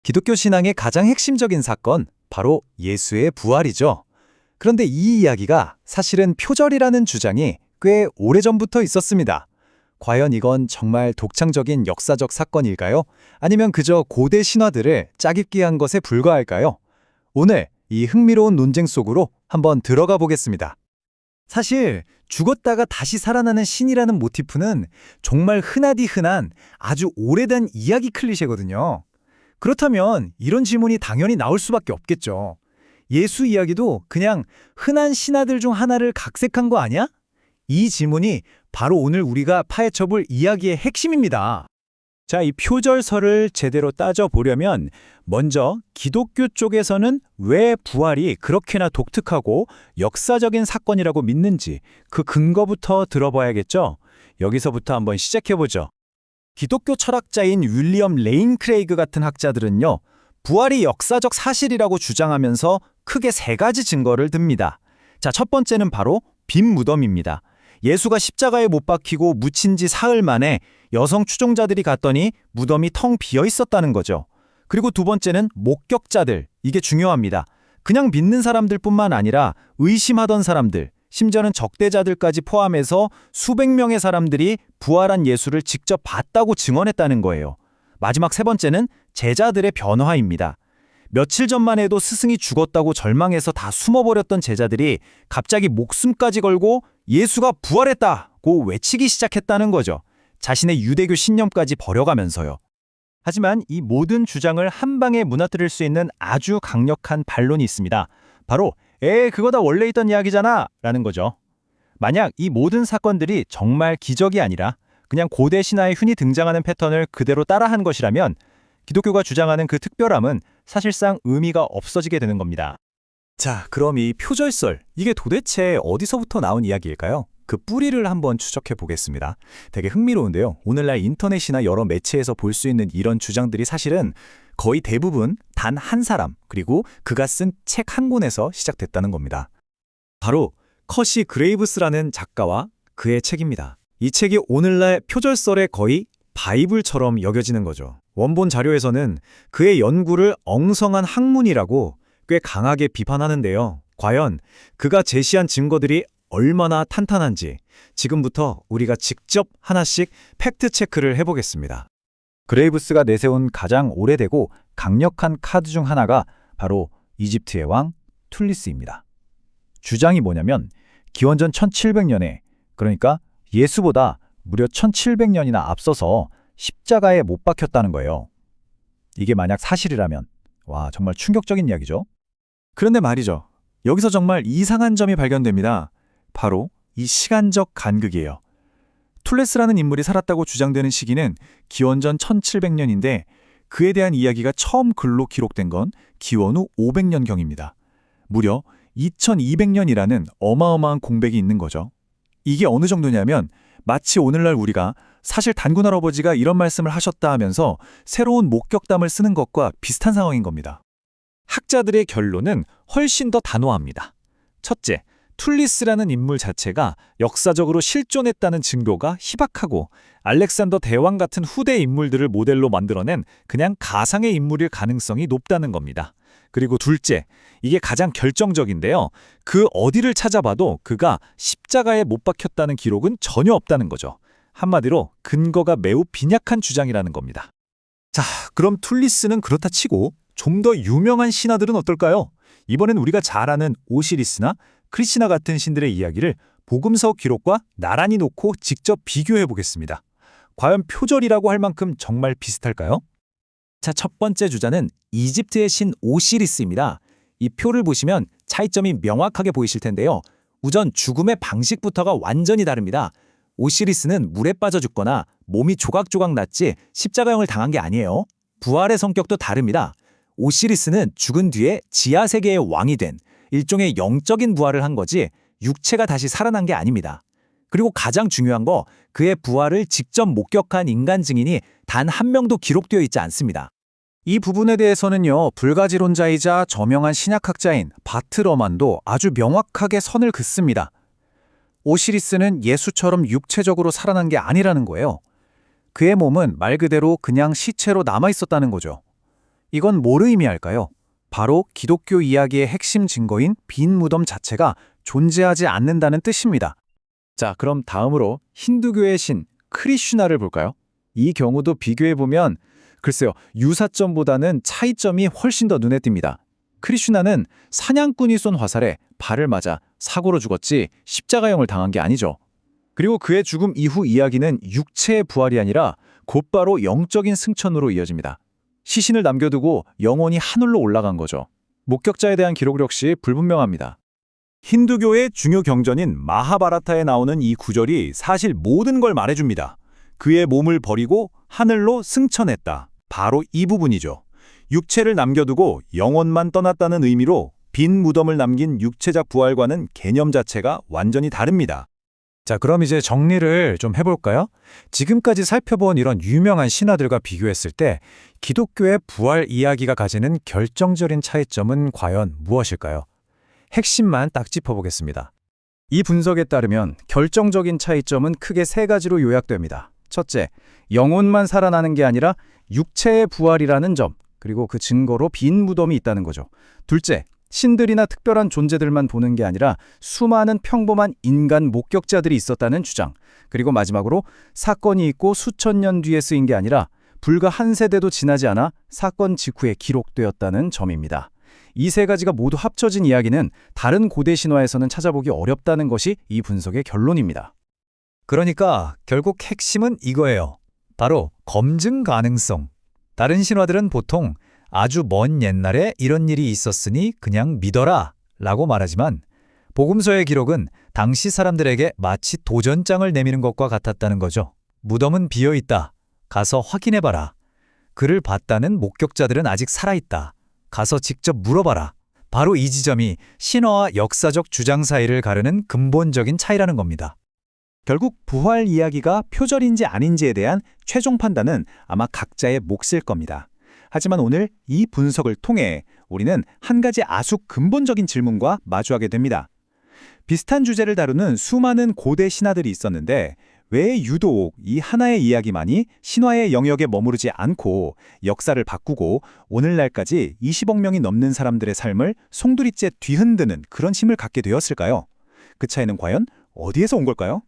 기독교 신앙의 가장 핵심적인 사건, 바로 예수의 부활이죠. 그런데 이 이야기가 사실은 표절이라는 주장이 꽤 오래전부터 있었습니다. 과연 이건 정말 독창적인 역사적 사건일까요? 아니면 그저 고대 신화들을 짜깁기 한 것에 불과할까요? 오늘 이 흥미로운 논쟁 속으로 한번 들어가 보겠습니다. 사실 죽었다가 다시 살아나는 신이라는 모티프는 정말 흔하디 흔한 아주 오래된 이야기 클리셰거든요. 그렇다면 이런 질문이 당연히 나올 수밖에 없겠죠. 예수 이야기도 그냥 흔한 신화들 중 하나를 각색한 거 아니야? 이 질문이 바로 오늘 우리가 파헤쳐볼 이야기의 핵심입니다. 자, 이 표절설을 제대로 따져보려면 먼저 기독교 쪽에서는 왜 부활이 그렇게나 독특하고 역사적인 사건이라고 믿는지 그 근거부터 들어봐야겠죠? 여기서부터 한번 시작해보죠. 기독교 철학자인 윌리엄 레인 크레이그 같은 학자들은요, 부활이 역사적 사실이라고 주장하면서 크게 세 가지 증거를 듭니다. 자, 첫 번째는 바로 빈 무덤입니다. 예수가 십자가에 못 박히고 묻힌 지 사흘 만에 여성 추종자들이 갔더니 무덤이 텅 비어 있었다는 거죠. 그리고 두 번째는 목격자들, 이게 중요합니다. 그냥 믿는 사람들뿐만 아니라 의심하던 사람들, 심지어는 적대자들까지 포함해서 수백 명의 사람들이 부활한 예수를 직접 봤다고 증언했다는 거예요. 마지막 세 번째는 제자들의 변화입니다. 며칠 전만 해도 스승이 죽었다고 절망해서 다 숨어버렸던 제자들이 갑자기 목숨까지 걸고 예수가 부활했다고 외치기 시작했다는 거죠. 자신의 유대교 신념까지 버려가면서요. 하지만 이 모든 주장을 한 방에 무너뜨릴 수 있는 아주 강력한 반론이 있습니다. 바로 그거 다 원래 있던 이야기잖아 라는 거죠. 만약 이 모든 사건들이 정말 기적이 아니라 그냥 고대 신화에 흔히 등장하는 패턴을 그대로 따라한 것이라면 기독교가 주장하는 그 특별함은 사실상 의미가 없어지게 되는 겁니다. 자, 그럼 이 표절설, 이게 도대체 어디서부터 나온 이야기일까요? 그 뿌리를 한번 추적해 보겠습니다. 되게 흥미로운데요. 오늘날 인터넷이나 여러 매체에서 볼 수 있는 이런 주장들이 사실은 거의 대부분 단 한 사람, 그리고 그가 쓴 책 한 권에서 시작됐다는 겁니다. 바로 커시 그레이브스라는 작가와 그의 책입니다. 이 책이 오늘날 표절설의 거의 바이블처럼 여겨지는 거죠. 원본 자료에서는 그의 연구를 엉성한 학문이라고 꽤 강하게 비판하는데요. 과연 그가 제시한 증거들이 얼마나 탄탄한지 지금부터 우리가 직접 하나씩 팩트체크를 해보겠습니다. 그레이브스가 내세운 가장 오래되고 강력한 카드 중 하나가 바로 이집트의 왕 툴리스입니다. 주장이 뭐냐면 기원전 1700년에, 그러니까 예수보다 무려 1700년이나 앞서서 십자가에 못 박혔다는 거예요. 이게 만약 사실이라면 와, 정말 충격적인 이야기죠. 그런데 말이죠. 여기서 정말 이상한 점이 발견됩니다. 바로 이 시간적 간극이에요. 툴레스라는 인물이 살았다고 주장되는 시기는 기원전 1700년인데 그에 대한 이야기가 처음 글로 기록된 건 기원 후 500년경입니다. 무려 2200년이라는 어마어마한 공백이 있는 거죠. 이게 어느 정도냐면 마치 오늘날 우리가 사실 단군 할아버지가 이런 말씀을 하셨다 하면서 새로운 목격담을 쓰는 것과 비슷한 상황인 겁니다. 학자들의 결론은 훨씬 더 단호합니다. 첫째, 툴리스라는 인물 자체가 역사적으로 실존했다는 증거가 희박하고 알렉산더 대왕 같은 후대 인물들을 모델로 만들어낸 그냥 가상의 인물일 가능성이 높다는 겁니다. 그리고 둘째, 이게 가장 결정적인데요. 그 어디를 찾아봐도 그가 십자가에 못 박혔다는 기록은 전혀 없다는 거죠. 한마디로 근거가 매우 빈약한 주장이라는 겁니다. 자, 그럼 툴리스는 그렇다 치고 좀 더 유명한 신화들은 어떨까요? 이번엔 우리가 잘 아는 오시리스나 크리시나 같은 신들의 이야기를 복음서 기록과 나란히 놓고 직접 비교해 보겠습니다. 과연 표절이라고 할 만큼 정말 비슷할까요? 자, 첫 번째 주자는 이집트의 신 오시리스입니다. 이 표를 보시면 차이점이 명확하게 보이실 텐데요. 우선 죽음의 방식부터가 완전히 다릅니다. 오시리스는 물에 빠져 죽거나 몸이 조각조각 났지 십자가형을 당한 게 아니에요. 부활의 성격도 다릅니다. 오시리스는 죽은 뒤에 지하 세계의 왕이 된 일종의 영적인 부활을 한 거지 육체가 다시 살아난 게 아닙니다. 그리고 가장 중요한 거, 그의 부활을 직접 목격한 인간 증인이 단 한 명도 기록되어 있지 않습니다. 이 부분에 대해서는요, 불가지론자이자 저명한 신약학자인 바트러만도 아주 명확하게 선을 긋습니다. 오시리스는 예수처럼 육체적으로 살아난 게 아니라는 거예요. 그의 몸은 말 그대로 그냥 시체로 남아있었다는 거죠. 이건 뭘 의미할까요? 바로 기독교 이야기의 핵심 증거인 빈 무덤 자체가 존재하지 않는다는 뜻입니다. 자, 그럼 다음으로 힌두교의 신 크리슈나를 볼까요? 이 경우도 비교해보면 글쎄요, 유사점보다는 차이점이 훨씬 더 눈에 띕니다. 크리슈나는 사냥꾼이 쏜 화살에 발을 맞아 사고로 죽었지 십자가형을 당한 게 아니죠. 그리고 그의 죽음 이후 이야기는 육체의 부활이 아니라 곧바로 영적인 승천으로 이어집니다. 시신을 남겨두고 영혼이 하늘로 올라간 거죠. 목격자에 대한 기록 역시 불분명합니다. 힌두교의 중요 경전인 마하바라타에 나오는 이 구절이 사실 모든 걸 말해줍니다. 그의 몸을 버리고 하늘로 승천했다. 바로 이 부분이죠. 육체를 남겨두고 영혼만 떠났다는 의미로 빈 무덤을 남긴 육체적 부활과는 개념 자체가 완전히 다릅니다. 자, 그럼 이제 정리를 좀 해볼까요? 지금까지 살펴본 이런 유명한 신화들과 비교했을 때 기독교의 부활 이야기가 가지는 결정적인 차이점은 과연 무엇일까요? 핵심만 딱 짚어보겠습니다. 이 분석에 따르면 결정적인 차이점은 크게 세 가지로 요약됩니다. 첫째, 영혼만 살아나는 게 아니라 육체의 부활이라는 점, 그리고 그 증거로 빈 무덤이 있다는 거죠. 둘째, 신들이나 특별한 존재들만 보는 게 아니라 수많은 평범한 인간 목격자들이 있었다는 주장. 그리고 마지막으로 사건이 있고 수천 년 뒤에 쓰인 게 아니라 불과 한 세대도 지나지 않아 사건 직후에 기록되었다는 점입니다. 이 세 가지가 모두 합쳐진 이야기는 다른 고대 신화에서는 찾아보기 어렵다는 것이 이 분석의 결론입니다. 그러니까 결국 핵심은 이거예요. 바로 검증 가능성. 다른 신화들은 보통 아주 먼 옛날에 이런 일이 있었으니 그냥 믿어라 라고 말하지만 복음서의 기록은 당시 사람들에게 마치 도전장을 내미는 것과 같았다는 거죠. 무덤은 비어있다. 가서 확인해봐라. 그를 봤다는 목격자들은 아직 살아있다. 가서 직접 물어봐라. 바로 이 지점이 신화와 역사적 주장 사이를 가르는 근본적인 차이라는 겁니다. 결국 부활 이야기가 표절인지 아닌지에 대한 최종 판단은 아마 각자의 몫일 겁니다. 하지만 오늘 이 분석을 통해 우리는 한 가지 아주 근본적인 질문과 마주하게 됩니다. 비슷한 주제를 다루는 수많은 고대 신화들이 있었는데 왜 유독 이 하나의 이야기만이 신화의 영역에 머무르지 않고 역사를 바꾸고 오늘날까지 20억 명이 넘는 사람들의 삶을 송두리째 뒤흔드는 그런 힘을 갖게 되었을까요? 그 차이는 과연 어디에서 온 걸까요?